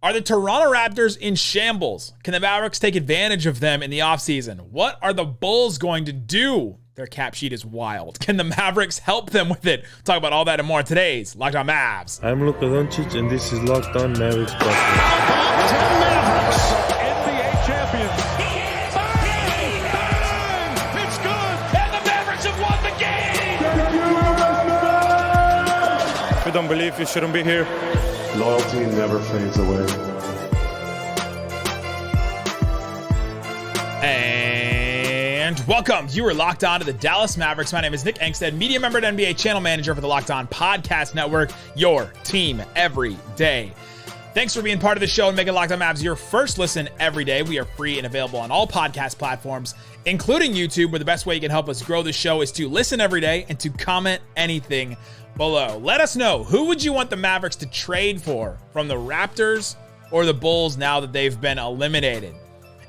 Are the Toronto Raptors in shambles? Can the Mavericks take advantage of them in the offseason? What are the Bulls going to do? Their cap sheet is wild. Can the Mavericks help them with it? Talk about all that and more in today's Locked On Mavs. I'm Luka Doncic, and this is Locked On Mavericks. Mavericks, NBA champions. It's good, and the Mavericks have won the game. If you don't believe, you shouldn't be here. Loyalty never fades away. And welcome. You are locked on to the Dallas Mavericks. My name is Nick Angstadt, media member and NBA channel manager for the Locked On Podcast Network, your team every day. Thanks for being part of the show and making Locked On Mavs your first listen every day. We are free and available on all podcast platforms, including YouTube, where the best way you can help us grow the show is to listen every day and to comment anything below. Let us know, who would you want the Mavericks to trade for from the Raptors or the Bulls now that they've been eliminated?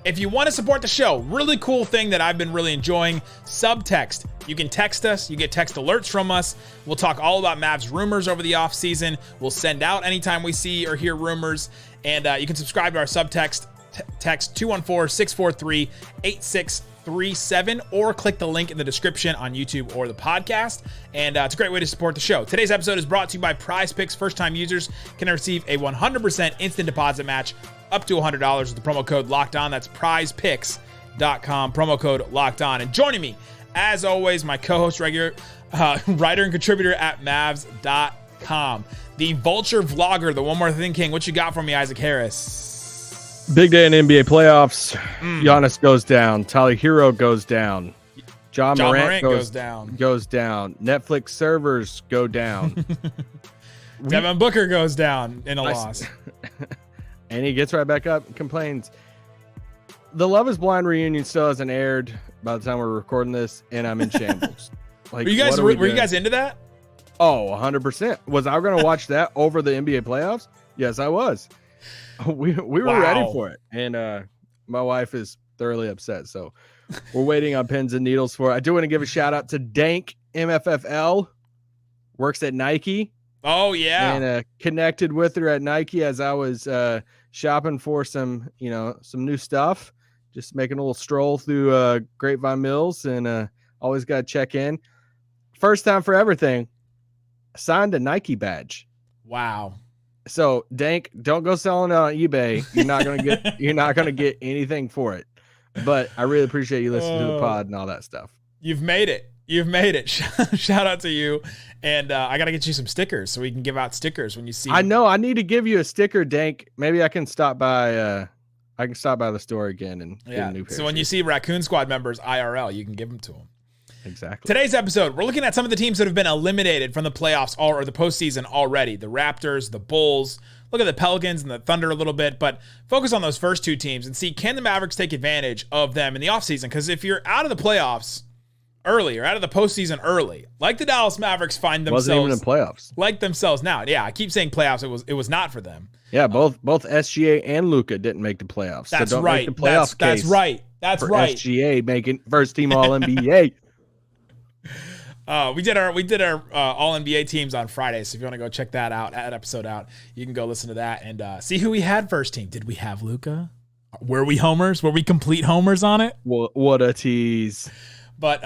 If you want to support the show, really cool thing that I've been really enjoying, subtext. You can text us. You get text alerts from us. We'll talk all about Mavs rumors over the offseason. We'll send out anytime we see or hear rumors. And you can subscribe to our subtext. Text 214-643-8637 or click the link in the description on YouTube or the podcast. And it's a great way to support the show. Today's episode is brought to you by Prize Picks. First-time users can receive a 100% instant deposit match up to $100 with the promo code Locked On. That's prizepicks.com, promo code Locked On. And joining me, as always, my co-host, regular writer and contributor at Mavs.com, the Vulture vlogger, the One More Thing King. What you got for me, Isaac Harris? Big day in NBA playoffs. Giannis goes down. Tyler Hero goes down. John Morant goes down. Netflix servers go down. Devin Booker goes down in a loss. And he gets right back up and complains. The Love is Blind reunion still hasn't aired by the time we're recording this, and I'm in shambles. Like, were you guys into that? Oh, 100%. Was I going to watch that over the NBA playoffs? Yes, I was. We were ready for it. And my wife is thoroughly upset, so we're waiting on pins and needles for it. I do want to give a shout out to Dank MFFL, works at Nike. Oh, yeah. And connected with her at Nike as I was shopping for some new stuff, just making a little stroll through Grapevine Mills, and always got to check in. First time for everything, signed a Nike badge. Wow. So Dank, don't go selling it on eBay. You're not gonna get anything for it. But I really appreciate you listening to the pod and all that stuff. You've made it. Shout out to you. And I got to get you some stickers so we can give out stickers when you see. I know. I need to give you a sticker, Dank. Maybe I can stop by. The store again and get a new pair. So when you see Raccoon Squad members IRL, you can give them to them. Exactly. Today's episode, we're looking at some of the teams that have been eliminated from the playoffs or the postseason already. The Raptors, the Bulls. Look at the Pelicans and the Thunder a little bit, but focus on those first two teams and see, can the Mavericks take advantage of them in the offseason? Because if you're out of the playoffs early or out of the postseason early, like the Dallas Mavericks find themselves. Wasn't even in playoffs. Like themselves now. Yeah, I keep saying playoffs. It was not for them. Yeah, both SGA and Luka didn't make the playoffs. That's so don't right. Make the playoff that's right. That's right. SGA making first team All NBA. We did our All NBA teams on Friday, so if you want to go check that out, that episode out, you can go listen to that and see who we had first team. Did we have Luka? Were we homers? Were we complete homers on it? What a tease! But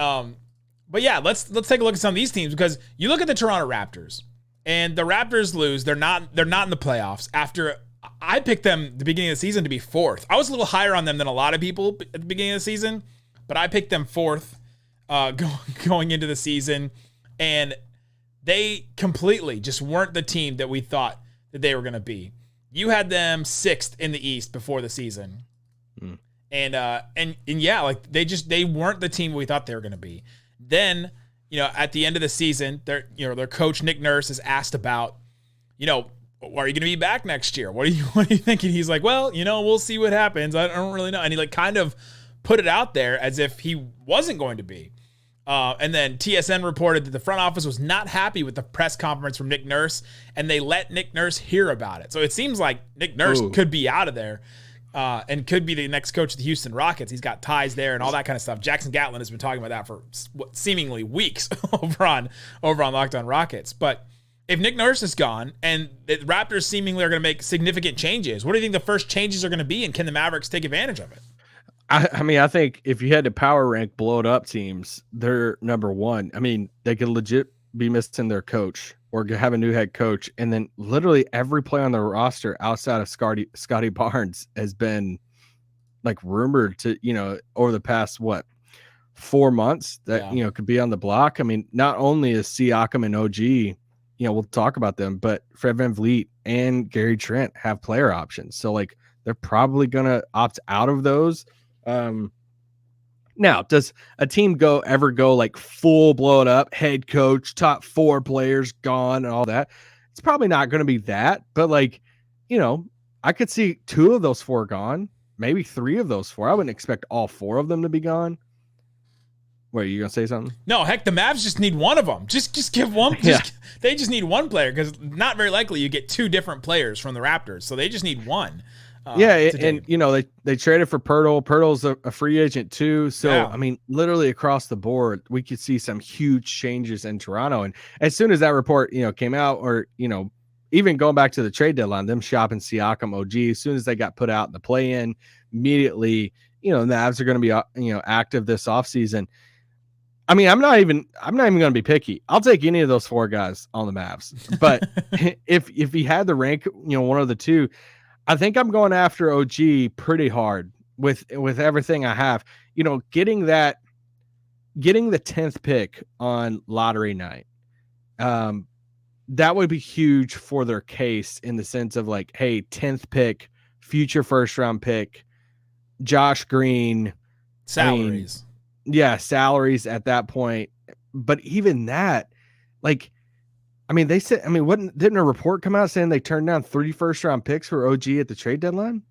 yeah, let's take a look at some of these teams, because you look at the Toronto Raptors, and the Raptors lose. They're not in the playoffs. After I picked them at the beginning of the season to be fourth. I was a little higher on them than a lot of people at the beginning of the season, but I picked them fourth going into the season, and they completely just weren't the team that we thought that they were going to be. You had them sixth in the East before the season. And yeah, like they weren't the team we thought they were going to be. Then, at the end of the season, their coach Nick Nurse is asked about, are you going to be back next year? What are you thinking? He's like, well, we'll see what happens. I don't really know. And he kind of put it out there as if he wasn't going to be. And then TSN reported that the front office was not happy with the press conference from Nick Nurse, and they let Nick Nurse hear about it. So it seems like Nick Nurse could be out of there. And could be the next coach of the Houston Rockets. He's got ties there and all that kind of stuff. Jackson Gatlin has been talking about that for seemingly weeks over on Locked On Rockets. But if Nick Nurse is gone and the Raptors seemingly are going to make significant changes, what do you think the first changes are going to be, and can the Mavericks take advantage of it? I mean, I think if you had to power rank blowed up teams, they're number one. I mean, they could legit be missing their coach or have a new head coach. And then literally every player on the roster outside of Scotty Barnes has been like rumored to, over the past, 4 months that, could be on the block. I mean, not only is Siakam and OG, we'll talk about them, but Fred Van Vleet and Gary Trent have player options. So like, they're probably going to opt out of those. Now, does a team ever go like full blow it up, head coach, top 4 players gone and all that? It's probably not going to be that, but like, I could see 2 of those 4 gone, maybe 3 of those 4. I wouldn't expect all 4 of them to be gone. Wait, you gonna say something? No, heck, the Mavs just need one of them. Just give one. They just need one player, because not very likely you get 2 different players from the Raptors, so they just need one. They traded for Pirtle. Pirtle's a free agent too. So, yeah. I mean, literally across the board, we could see some huge changes in Toronto. And as soon as that report, came out, or, even going back to the trade deadline, them shopping Siakam, OG, as soon as they got put out in the play-in, immediately, the Mavs are going to be, active this offseason. I mean, I'm not even going to be picky. I'll take any of those 4 guys on the Mavs. But if he had to rank, one of the 2, I think I'm going after OG pretty hard with everything I have. Getting the 10th pick on lottery night, that would be huge for their case, in the sense of like, hey, 10th pick, future first round pick, Josh Green, salaries. Salaries at that point. But even that, like, they said, didn't a report come out saying they turned down 3 first round picks for OG at the trade deadline?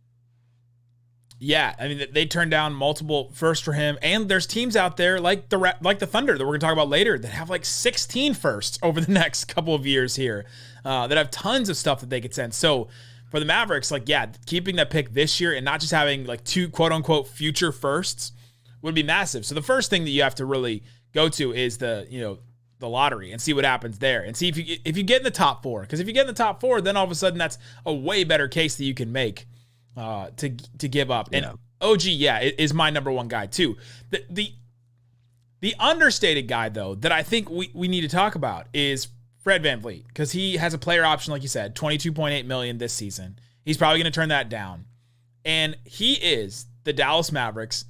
Yeah, they turned down multiple firsts for him, and there's teams out there like the Thunder that we're going to talk about later that have like 16 firsts over the next couple of years here, that have tons of stuff that they could send. So for the Mavericks, keeping that pick this year and not just having like 2 quote unquote future firsts would be massive. So the first thing that you have to really go to is the lottery and see what happens there, and see if you get in the top 4. Because if you get in the top 4, then all of a sudden that's a way better case that you can make to give up. And OG, is my number 1 guy too. The understated guy though that I think we need to talk about is Fred Van Vleet, because he has a player option, like you said, $22.8 million this season. He's probably going to turn that down, and he is the Dallas Mavericks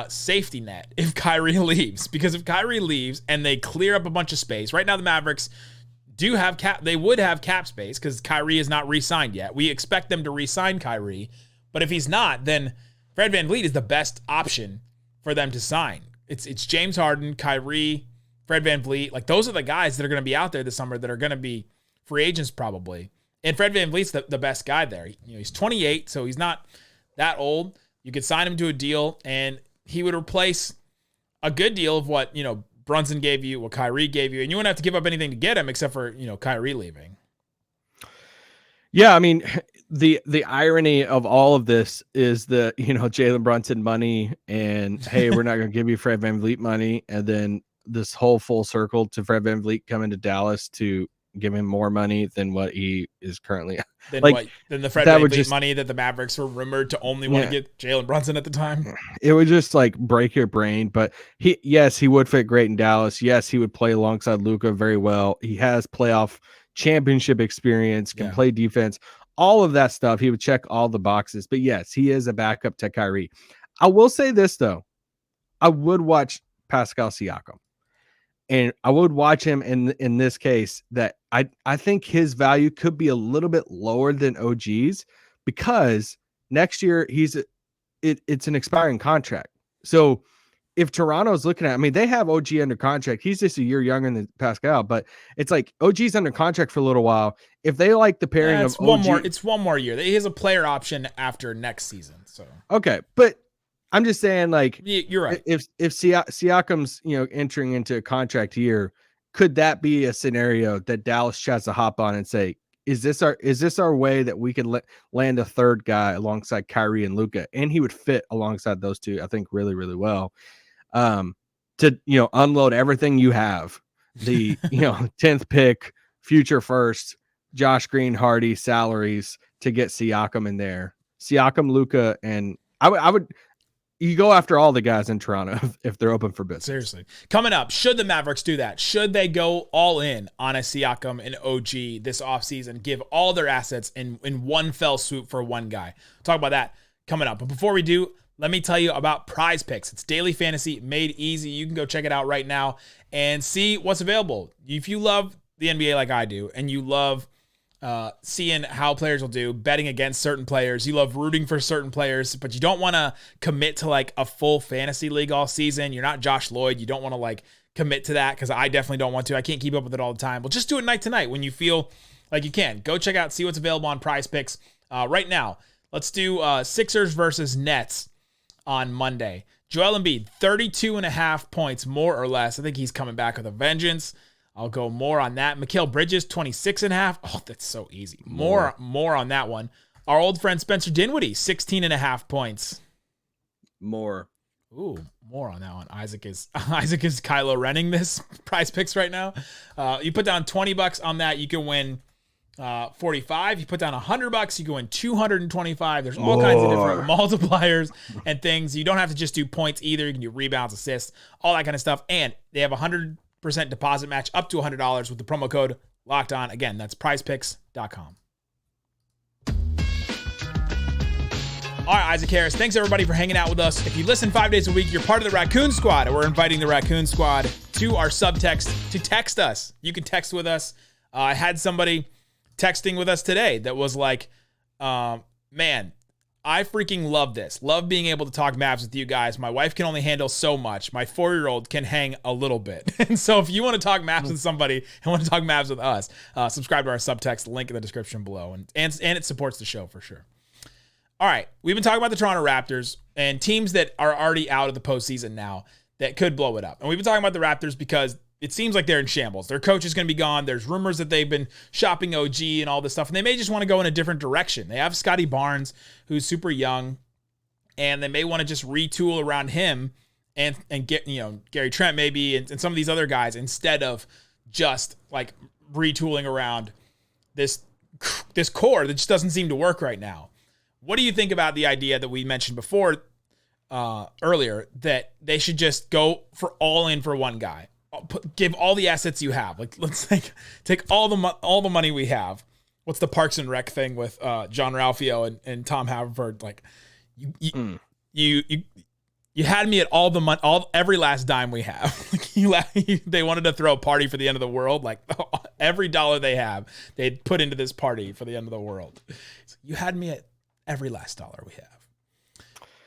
safety net if Kyrie leaves. Because if Kyrie leaves and they clear up a bunch of space, right now the Mavericks would have cap space because Kyrie is not re-signed yet. We expect them to re-sign Kyrie, but if he's not, then Fred Van Vleet is the best option for them to sign. It's James Harden, Kyrie, Fred Van Vleet. Like, those are the guys that are going to be out there this summer that are going to be free agents probably. And Fred Van Vleet's the best guy there. He's 28, so he's not that old. You could sign him to a deal, and he would replace a good deal of what, Brunson gave you, what Kyrie gave you, and you wouldn't have to give up anything to get him except for, Kyrie leaving. Yeah, the irony of all of this is the, Jalen Brunson money, and hey, we're not going to give you Fred Van Vleet money, and then this whole full circle to Fred Van Vleet coming to Dallas to give him more money than what he is currently. Than the Fred Van Vleet money that the Mavericks were rumored to only want to get Jalen Brunson at the time. It would just like break your brain. But he would fit great in Dallas. Yes, he would play alongside Luka very well. He has playoff championship experience, can play defense, all of that stuff. He would check all the boxes. But yes, he is a backup to Kyrie. I will say this though, I would watch Pascal Siakam. And I would watch him in this case, that I think his value could be a little bit lower than OG's, because next year it's an expiring contract. So if Toronto's looking at, they have OG under contract. He's just a year younger than Pascal, but it's like OG's under contract for a little while. If they like the pairing of OG, it's one more year. He has a player option after next season. So okay, but I'm just saying, like, you're right. If Siakam's entering into a contract year, could that be a scenario that Dallas tries to hop on and say, is this our way that we could land a third guy alongside Kyrie and Luka? And he would fit alongside those two, I think, really, really well. To unload everything you have, the 10th pick, future first, Josh Green, Hardy salaries to get Siakam in there. Siakam, Luka, and I would you go after all the guys in Toronto if they're open for business. Seriously. Coming up, should the Mavericks do that? Should they go all in on a Siakam and OG this offseason, give all their assets in one fell swoop for one guy? Talk about that coming up. But before we do, let me tell you about Prize Picks. It's daily fantasy made easy. You can go check it out right now and see what's available. If you love the NBA like I do, and you love seeing how players will do, betting against certain players, you love rooting for certain players, but you don't want to commit to like a full fantasy league all season. You're not Josh Lloyd. You don't want to like commit to that, because I definitely don't want to. I can't keep up with it all the time. Well, just do it night to night when you feel like you can. Go check out, see what's available on Prize Picks right now. Let's do Sixers versus Nets on Monday. Joel Embiid, 32.5 points, more or less. I think he's coming back with a vengeance. I'll go more on that. Mikal Bridges, 26.5. Oh, that's so easy. More on that one. Our old friend Spencer Dinwiddie, 16.5 points. More. Ooh, more on that one. Isaac is Kylo Renning this Prize Picks right now. You put down $20 on that, you can win 45. You put down $100, you can win 225. There's all kinds of different multipliers and things. You don't have to just do points either. You can do rebounds, assists, all that kind of stuff. And they have 100% deposit match up to $100 with the promo code Locked On. Again, that's prizepicks.com. All right, Isaac Harris, thanks everybody for hanging out with us. If you listen 5 days a week, you're part of the Raccoon Squad, and we're inviting the Raccoon Squad to our subtext to text us. You can text with us. I had somebody texting with us today that was like, man, I freaking love this. Love being able to talk Mavs with you guys. My wife can only handle so much. My 4-year-old can hang a little bit. And so if you want to talk Mavs with somebody and want to talk Mavs with us, subscribe to our subtext, link in the description below. And it supports the show for sure. All right, we've been talking about the Toronto Raptors and teams that are already out of the postseason now that could blow it up. And we've been talking about the Raptors because it seems like they're in shambles. Their coach is going to be gone. There's rumors that they've been shopping OG and all this stuff, and they may just want to go in a different direction. They have Scotty Barnes, who's super young, and they may want to just retool around him and get, Gary Trent maybe and some of these other guys instead of just like retooling around this core that just doesn't seem to work right now. What do you think about the idea that we mentioned before earlier that they should just go for all in for one guy? Give all the assets you have. Like, let's take all the money we have. What's the Parks and Rec thing with John Ralphio and Tom Haverford? Like, you had me at all the money, every last dime we have. They wanted to throw a party for the end of the world. Like, every dollar they have, they'd put into this party for the end of the world. So you had me at every last dollar we have.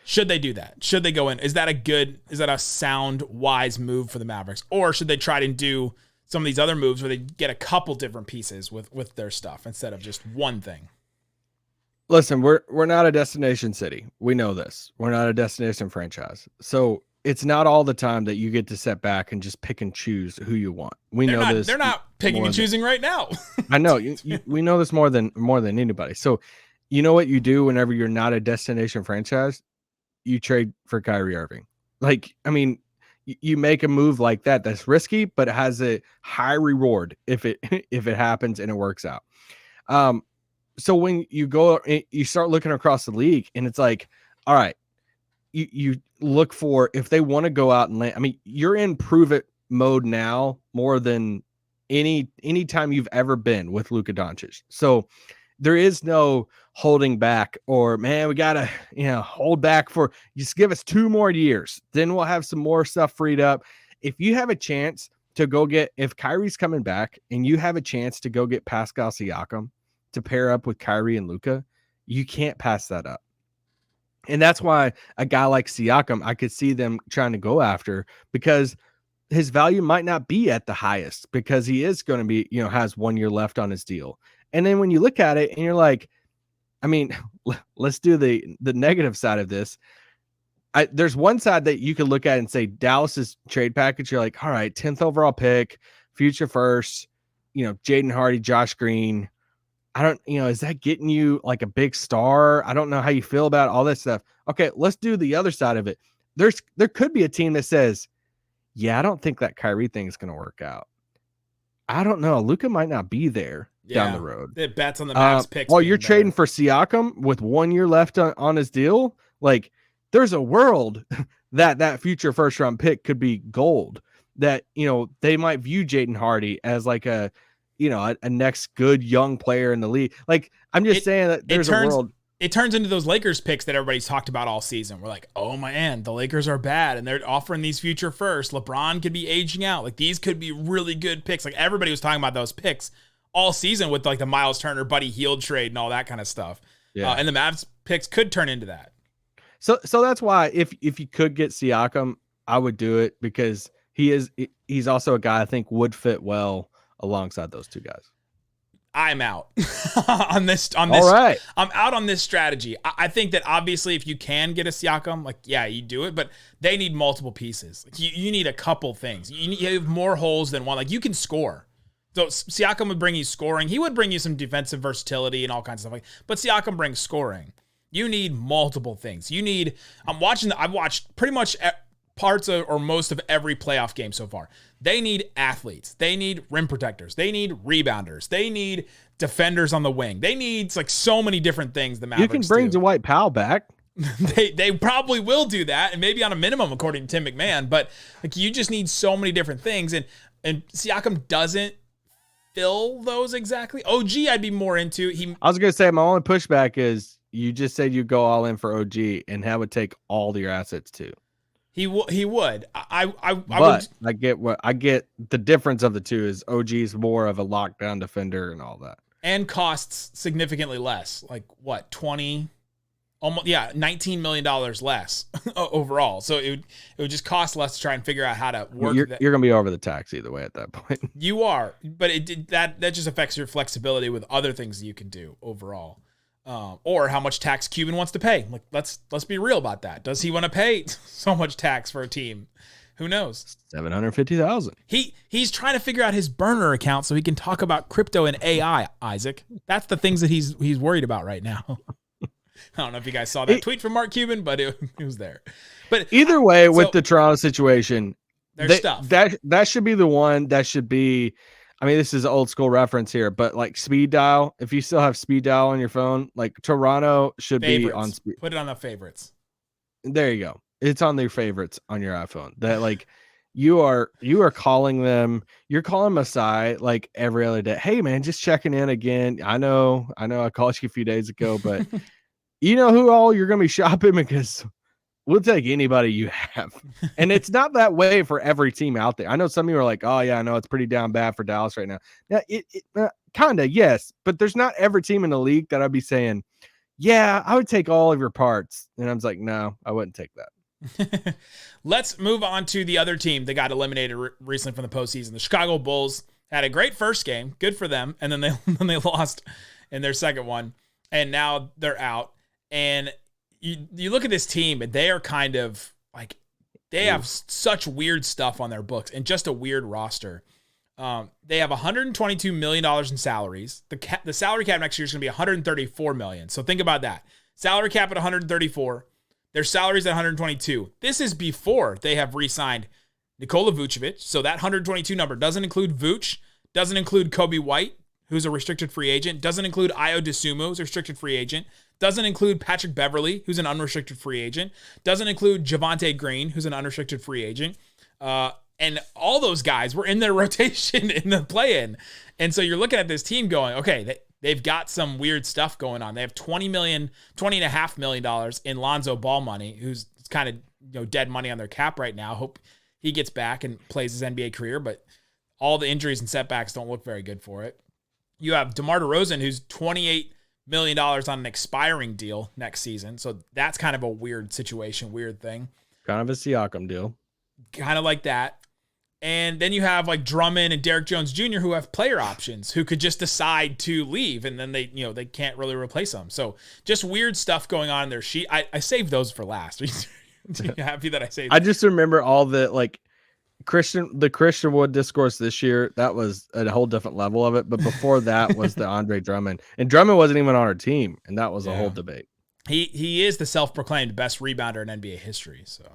Should they do that? Should they go in? Is that a sound, wise move for the Mavericks? Or should they try to do some of these other moves where they get a couple different pieces with their stuff instead of just one thing? Listen, we're not a destination city. We know this. We're not a destination franchise. So it's not all the time that you get to sit back and just pick and choose who you want. They're not picking and choosing right now. I know. We know this more than anybody. So you know what you do whenever you're not a destination franchise? You trade for Kyrie Irving. Like, I mean, you make a move like that that's risky, but it has a high reward if it happens and it works out. So when you start looking across the league, and it's like, all right, you look for if they want to go out and land. I mean, you're in prove it mode now more than any time you've ever been with Luka Doncic. So there is no holding back or, man, we got to, hold back for just give us 2 more years. Then we'll have some more stuff freed up. If you have a chance to go if Kyrie's coming back and you have a chance to go get Pascal Siakam to pair up with Kyrie and Luka, you can't pass that up. And that's why a guy like Siakam, I could see them trying to go after, because his value might not be at the highest because he is going to be, has 1 year left on his deal. And then when you look at it and you're like, I mean, let's do the negative side of this. There's one side that you could look at and say Dallas's trade package. You're like, all right, 10th overall pick, future first, Jaden Hardy, Josh Green. Is that getting you like a big star? I don't know how you feel about all this stuff. Okay, let's do the other side of it. There could be a team that says, yeah, I don't think that Kyrie thing is going to work out. I don't know. Luka might not be there down the road. It bets on the Mavs picks. Oh, you're trading for Siakam with 1 year left on his deal? Like, there's a world that future first round pick could be gold. That, they might view Jaden Hardy as like a next good young player in the league. Like, I'm just saying that there's a world. It turns into those Lakers picks that everybody's talked about all season. We're like, oh man, the Lakers are bad and they're offering these future first. LeBron could be aging out. Like, these could be really good picks. Like, everybody was talking about those picks all season with like the Miles Turner, Buddy Hield trade and all that kind of stuff. Yeah. And the Mavs picks could turn into that. So that's why if you could get Siakam, I would do it, because he's also a guy I think would fit well alongside those two guys. I'm out on this. All right. I'm out on this strategy. I think that obviously if you can get a Siakam, like, yeah, you do it, but they need multiple pieces. Like, you need a couple things. You have more holes than one. Like, you can score. So Siakam would bring you scoring. He would bring you some defensive versatility and all kinds of stuff. But Siakam brings scoring. You need multiple things. I've watched pretty much parts of or most of every playoff game so far. They need athletes. They need rim protectors. They need rebounders. They need defenders on the wing. They need like so many different things. The Mavericks You can bring Dwight Powell back. They probably will do that, and maybe on a minimum, according to Tim McMahon. But like, you just need so many different things, and Siakam doesn't fill those exactly. OG, I'd be more into. I was gonna say my only pushback is you just said you go all in for OG, and that would take all your assets too. He would. I get the difference of the two is OG's more of a lockdown defender and all that, and costs significantly less. Like what, $19 million less overall. So it would just cost less to try and figure out how to work. You're gonna be over the tax either way at that point. You are, but that just affects your flexibility with other things that you can do overall. Or how much tax Cuban wants to pay. Like, let's be real about that. Does he want to pay so much tax for a team? Who knows? $750,000. He's trying to figure out his burner account so he can talk about crypto and AI, Isaac. That's the things that he's worried about right now. I don't know if you guys saw that tweet from Mark Cuban, but it was there. But either way, with the Toronto situation, stuff. That should be the one that should be. I mean, this is an old school reference here, but like speed dial, if you still have speed dial on your phone, like Toronto should favorites. be on speed. Put it on the favorites. There you go. It's on their favorites on your iPhone. That like you are calling them, you're calling Masai like every other day. Hey man, just checking in again. I know I called you a few days ago, but you know who all you're going to be shopping, because we'll take anybody you have. And it's not that way for every team out there. I know some of you are like, oh yeah, I know it's pretty down bad for Dallas right now. Yeah, it kind of, yes, but there's not every team in the league that I'd be saying, yeah, I would take all of your parts. And I was like, no, I wouldn't take that. Let's move on to the other team that got eliminated recently from the postseason. The Chicago Bulls had a great first game. Good for them. And then they lost in their second one. And now they're out. And you look at this team, and they are kind of like, they have such weird stuff on their books and just a weird roster. They have $122 million in salaries. The salary cap next year is going to be $134 million. So think about that. Salary cap at 134. Their salaries at 122. This is before they have re-signed Nikola Vucevic. So that 122 number doesn't include Vooch, doesn't include Kobe White, who's a restricted free agent, doesn't include Ayo Dosunmu, who's a restricted free agent, doesn't include Patrick Beverley, who's an unrestricted free agent, doesn't include Javonte Green, who's an unrestricted free agent. And all those guys were in their rotation in the play-in. And so you're looking at this team going, okay, they've got some weird stuff going on. They have $20.5 million in Lonzo Ball money, who's kind of dead money on their cap right now. Hope he gets back and plays his NBA career, but all the injuries and setbacks don't look very good for it. You have DeMar DeRozan, who's $28 million on an expiring deal next season. So that's kind of a weird situation, weird thing. Kind of a Siakam deal. Kind of like that. And then you have like Drummond and Derrick Jones Jr. who have player options who could just decide to leave, and then they can't really replace them. So just weird stuff going on in their sheet. I saved those for last. Are you happy that I saved? I just remember all the like the Christian Wood discourse this year. That was a whole different level of it. But before that was the Andre Drummond, and Drummond wasn't even on our team, and that was a whole debate. He is the self-proclaimed best rebounder in NBA history. So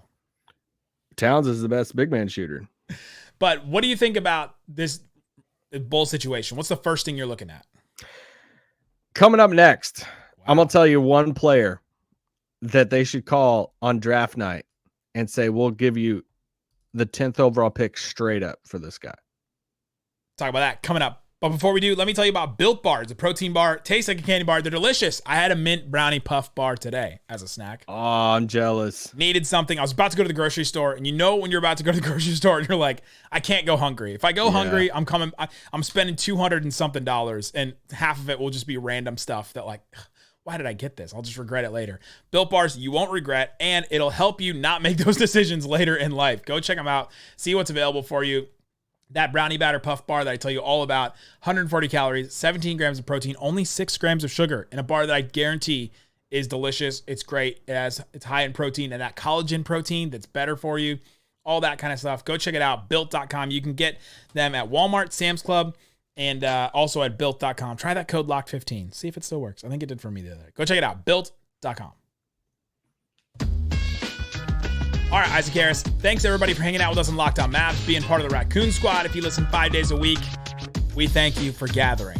Towns is the best big man shooter. But what do you think about this Bull situation, what's the first thing you're looking at? Coming up next, Wow. I'm going to tell you one player that they should call on draft night and say, we'll give you the 10th overall pick straight up for this guy. Talk about that coming up. But before we do, let me tell you about Built Bar. It's a protein bar. Tastes like a candy bar. They're delicious. I had a mint brownie puff bar today as a snack. Oh, I'm jealous. Needed something. I was about to go to the grocery store, and you know when you're about to go to the grocery store, and you're like, I can't go hungry. If I go hungry, I'm spending $200 and something, and half of it will just be random stuff that like, why did I get this? I'll just regret it later. Built Bars, you won't regret, and it'll help you not make those decisions later in life. Go check them out. See what's available for you. That brownie batter puff bar that I tell you all about, 140 calories, 17 grams of protein, only 6 grams of sugar in a bar that I guarantee is delicious. It's great. It's high in protein and that collagen protein that's better for you, all that kind of stuff. Go check it out, built.com. You can get them at Walmart, Sam's Club, and also at built.com. Try that code LOCK15. See if it still works. I think it did for me the other day. Go check it out, built.com. All right, Isaac Harris, thanks everybody for hanging out with us on Locked On Mavs, being part of the Raccoon Squad. If you listen 5 days a week, we thank you for gathering,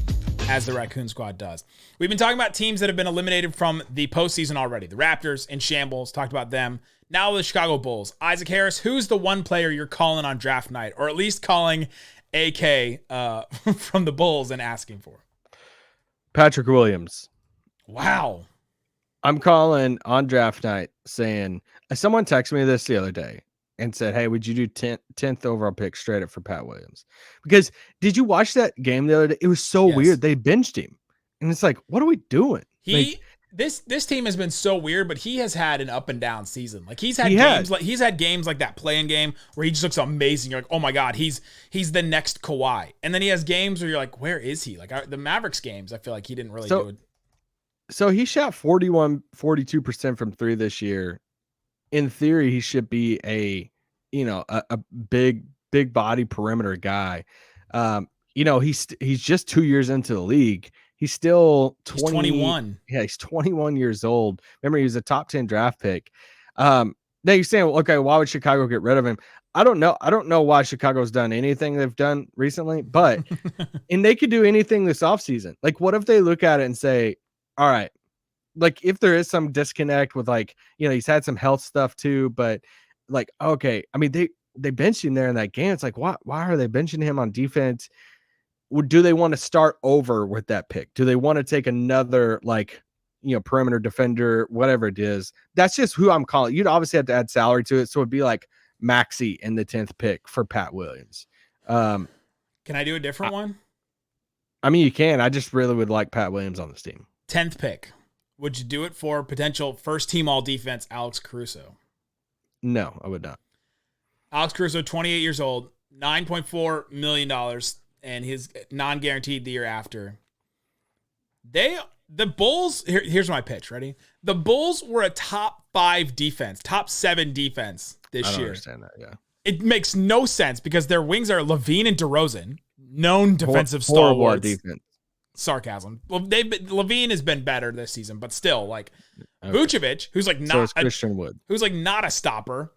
as the Raccoon Squad does. We've been talking about teams that have been eliminated from the postseason already. The Raptors in shambles, talked about them. Now the Chicago Bulls. Isaac Harris, who's the one player you're calling on draft night, or at least calling AK from the Bulls and asking for? Patrick Williams. Wow. I'm calling on draft night saying, someone texted me this the other day and said, hey, would you do 10th overall pick straight up for Pat Williams? Because did you watch that game the other day? It was so weird. They benched him. And it's like, what are we doing? This team has been so weird, but he has had an up and down season. Like he's had games like that playing game where he just looks amazing. You're like, oh my God, he's the next Kawhi. And then he has games where you're like, where is he? Like the Mavericks games, I feel like he didn't really do it. So he shot 42% from 3 this year. In theory, he should be a big body perimeter guy. He's just 2 years into the league. He's still 21. Yeah, he's 21 years old. Remember, he was a top 10 draft pick. Now you're saying, well, okay, why would Chicago get rid of him? I don't know. I don't know why Chicago's done anything they've done recently, but and they could do anything this offseason. Like, what if they look at it and say, all right, like if there is some disconnect with he's had some health stuff too, but like, okay, I mean, they benched him there in that game. It's like, why are they benching him on defense? Do they want to start over with that pick? Do they want to take another perimeter defender, whatever it is? That's just who I'm calling. You'd obviously have to add salary to it. So it'd be like Maxey in the 10th pick for Pat Williams. Can I do a different one? I mean, you can. I just really would like Pat Williams on this team. 10th pick. Would you do it for potential first team all defense, Alex Caruso? No, I would not. Alex Caruso, 28 years old, $9.4 million, and his non-guaranteed the year after. The Bulls, here's my pitch. Ready? The Bulls were a top 5 defense, top 7 defense this year. I don't understand that, yeah. It makes no sense because their wings are LaVine and DeRozan, known defensive stalwarts. Defense. Sarcasm. Well, LaVine has been better this season, but still, Vucevic, who's Christian Wood, who's not a stopper.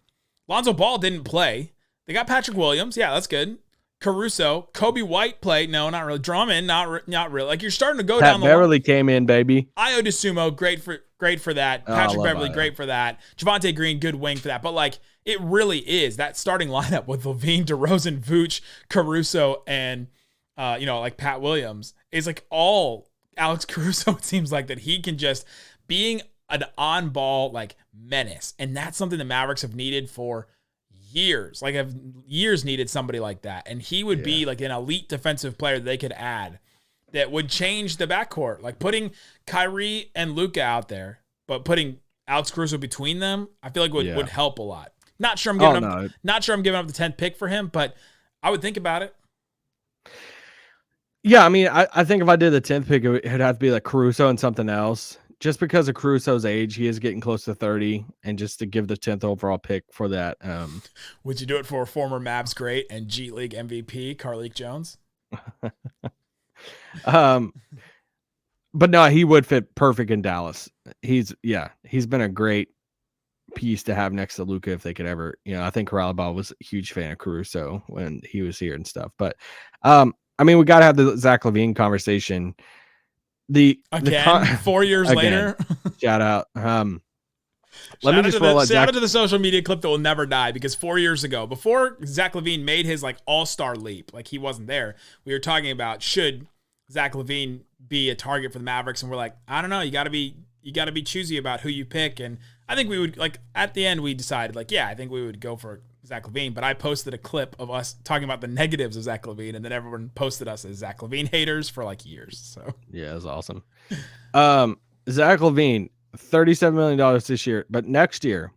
Lonzo Ball didn't play. They got Patrick Williams. Yeah, that's good. Caruso, Kobe White played. No, not really. Drummond, not really. Like you're starting to go down the Beverly line. Came in, baby. Io DeSumo, great for that. Patrick Beverly, great for that. Javonte Green, good wing for that. But it really is that starting lineup with LaVine, DeRozan, Vooch, Caruso, and Pat Williams is all Alex Caruso. It seems like that he can just being an on-ball menace, and that's something the Mavericks have needed for years. Have years needed somebody like that, and he would be an elite defensive player that they could add that would change the backcourt. Putting Kyrie and Luka out there, but putting Alex Caruso between them, I feel like would help a lot. Not sure I'm giving up the 10th pick for him, but I would think about it. Yeah, I mean, I think if I did the 10th pick, it'd have to be Caruso and something else. Just because of Caruso's age, he is getting close to 30, and just to give the 10th overall pick for that. Would you do it for former Mavs great and G League MVP, Carlik Jones? But no, he would fit perfect in Dallas. He's been a great piece to have next to Luka if they could ever, I think Corralabal was a huge fan of Caruso when he was here and stuff. But I mean, we got to have the Zach LaVine conversation. Again, 4 years later. Shout out. Shout out to the social media clip that will never die, because 4 years ago, before Zach LaVine made his like all-star leap, like he wasn't there, we were talking about should Zach LaVine be a target for the Mavericks, and we're like, I don't know, you got to be choosy about who you pick. And I think we would, like, at the end we decided, like, yeah, I think we would go for Zach LaVine. But I posted a clip of us talking about the negatives of Zach LaVine, and then everyone posted us as Zach LaVine haters for like years. So yeah, it was awesome. Zach LaVine, $37 million this year, but next year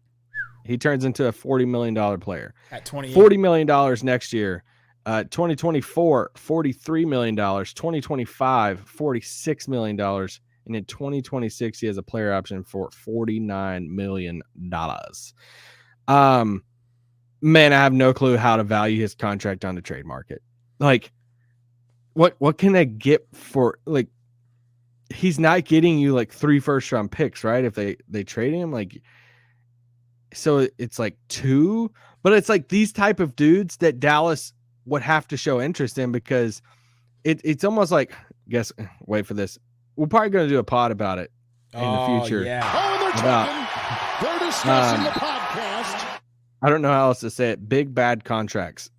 he turns into a $40 million player. At 28. $40 million next year. 2024, $43 million. 2025, $46 million. And in 2026, he has a player option for $49 million. Man, I have no clue how to value his contract on the trade market. Like, what can I get for, like, he's not getting you like 3 first-round picks, right? If they trade him, like, so it's like 2, but it's like these type of dudes that Dallas would have to show interest in, because it's almost like, wait for this. We're probably going to do a pod about it in the future. Yeah. They're discussing the podcast. I don't know how else to say it. Big bad contracts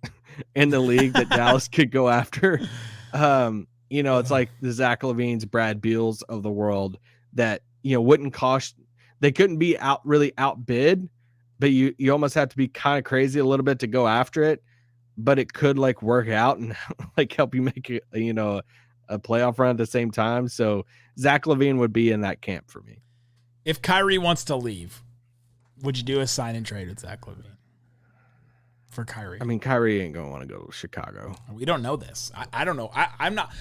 in the league that Dallas could go after. It's like the Zach LaVines, Brad Beals of the world that, wouldn't cost. They couldn't be really outbid, but you almost have to be kind of crazy a little bit to go after it. But it could like work out and like help you make it, a playoff run at the same time. So Zach LaVine would be in that camp for me. If Kyrie wants to leave, would you do a sign and trade with Zach LaVine for Kyrie? I mean, Kyrie ain't gonna want to go to Chicago. We don't know this. I don't know. I'm not.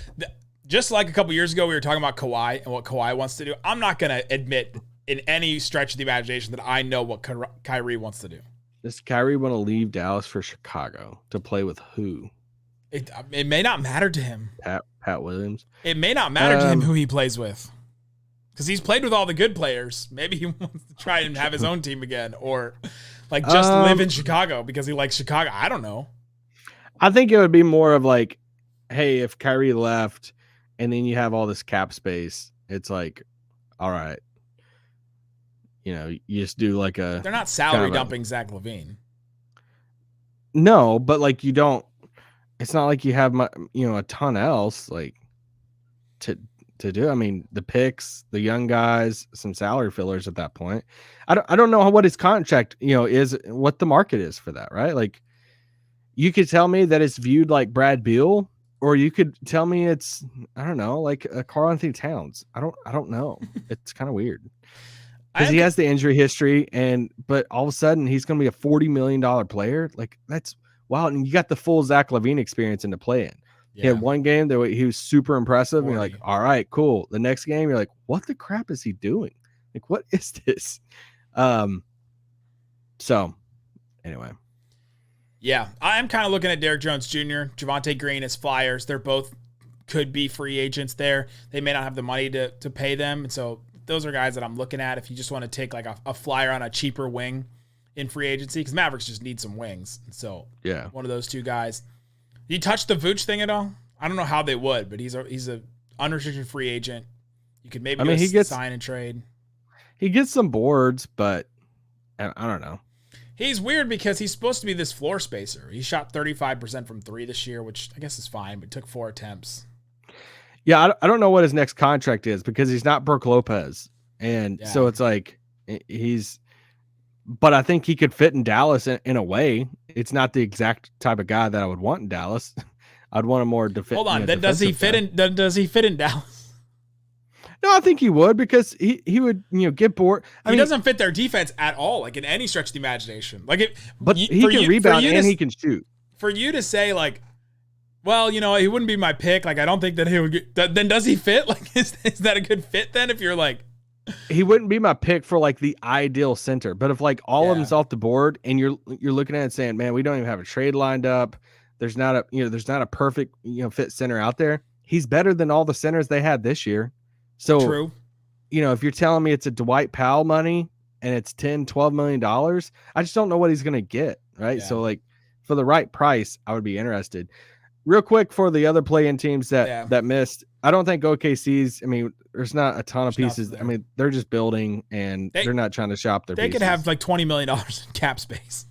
Just like a couple years ago, we were talking about Kawhi and what Kawhi wants to do. I'm not gonna admit in any stretch of the imagination that I know what Kyrie wants to do. Does Kyrie want to leave Dallas for Chicago to play with who? It may not matter to him. Pat Williams. It may not matter to him who he plays with, because he's played with all the good players. Maybe he wants to try and have his own team again, or like just live in Chicago because he likes Chicago. I don't know. I think it would be more of like, hey, if Kyrie left and then you have all this cap space, it's like, all right, you just do like a. They're not salary dumping Zach LaVine. No, but like you don't. It's not like you have a ton else like to do. I mean, the picks, the young guys, some salary fillers at that point. I don't know what his contract, is, what the market is for that, right? Like, you could tell me that it's viewed like Brad Beal, or you could tell me it's, I don't know, like a Karl Anthony Towns. I don't know. It's kind of weird because he has the injury history, but all of a sudden he's going to be a $40 million player. Like, that's wow. And you got the full Zach LaVine experience into play in. Yeah. He had one game that he was super impressive. And you're like, all right, cool. The next game, you're like, what the crap is he doing? Like, what is this? So anyway. Yeah, I'm kind of looking at Derrick Jones Jr., Javonte Green as Flyers. They're both could be free agents there. They may not have the money to pay them. And so those are guys that I'm looking at if you just want to take like a flyer on a cheaper wing in free agency, because Mavericks just need some wings. So yeah, one of those two guys. You touch the Vooch thing at all? I don't know how they would, but he's a unrestricted free agent. You could maybe he gets sign and trade. He gets some boards, but I don't know. He's weird because he's supposed to be this floor spacer. He shot 35% from 3 this year, which I guess is fine, but took 4 attempts. Yeah, I don't know what his next contract is because he's not Brook Lopez. And so it's like but I think he could fit in Dallas in a way. It's not the exact type of guy that I would want in Dallas. I'd want a more defensive. Hold on, then does he fit in? Does he fit in Dallas? No, I think he would because he would get bored. He doesn't fit their defense at all, like in any stretch of the imagination. But he can rebound and he can shoot. For you to say like, well, he wouldn't be my pick. Like I don't think that he would. Then does he fit? Like is that a good fit then? If you're like. He wouldn't be my pick for like the ideal center, but if like all of them's off the board and you're looking at it saying, man, we don't even have a trade lined up. There's not a perfect fit center out there. He's better than all the centers they had this year. So true. If you're telling me it's a Dwight Powell money and it's $10-12 million, I just don't know what he's gonna get. Right. Yeah. So like for the right price, I would be interested. real quick for the other play-in teams that missed. I don't think OKC's. I mean, there's not a ton of pieces. I mean, they're just building, and they're not trying to shop their. They pieces. could have like $20 million in cap space.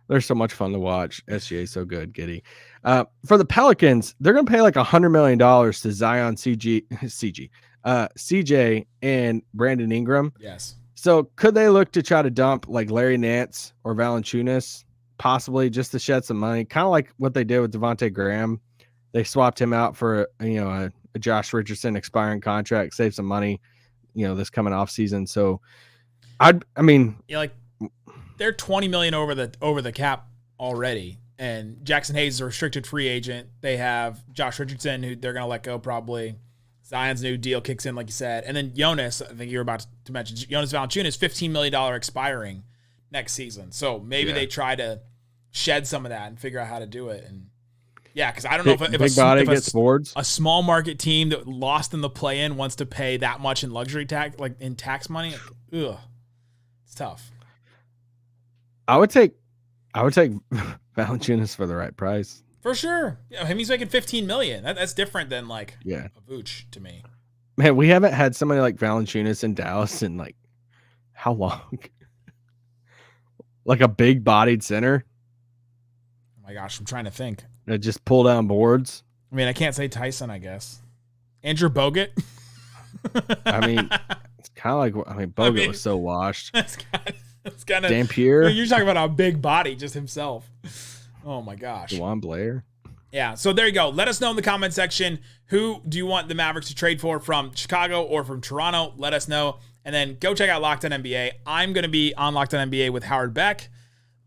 They're so much fun to watch. SGA so good, Giddy. For the Pelicans, they're going to pay like $100 million to Zion, CJ, and Brandon Ingram. Yes. So could they look to try to dump like Larry Nance or Valanciunas, possibly just to shed some money, kind of like what they did with Devontae Graham? They swapped him out for a Josh Richardson expiring contract, save some money, this coming off season. So they're $20 million over the cap already, and Jackson Hayes is a restricted free agent. They have Josh Richardson, who they're going to let go probably. Zion's new deal kicks in, like you said. And then Jonas, I think you were about to mention, Jonas Valanciunas, $15 million expiring next season. So maybe they try to shed some of that and figure out how to do it. And yeah, because I don't know if a small market team that lost in the play-in wants to pay that much in luxury tax, like in tax money. It's tough. I would take Valanciunas for the right price. For sure. Yeah, he's making $15 million. That's different than a Vooch to me. Man, we haven't had somebody like Valanciunas in Dallas in like how long? Like a big bodied center. Oh my gosh, I'm trying to think. That just pull down boards. I mean, I can't say Tyson, I guess. Andrew Bogut. I mean, it's kind of like Bogut was so washed. It's kind of Dampier. You're talking about a big body, just himself. Oh my gosh. Juwan Blair. Yeah, so there you go. Let us know in the comment section, who do you want the Mavericks to trade for from Chicago or from Toronto? Let us know. And then go check out Locked On NBA. I'm going to be on Locked On NBA with Howard Beck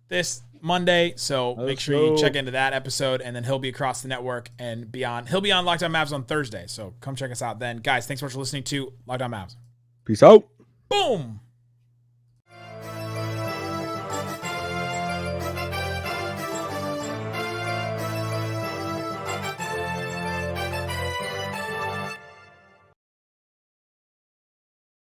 this Monday, so make sure you check into that episode, and then he'll be across the network and he'll be on Locked On Mavs on Thursday, so come check us out then. Guys, thanks so much for listening to Locked On Mavs. Peace out. Boom.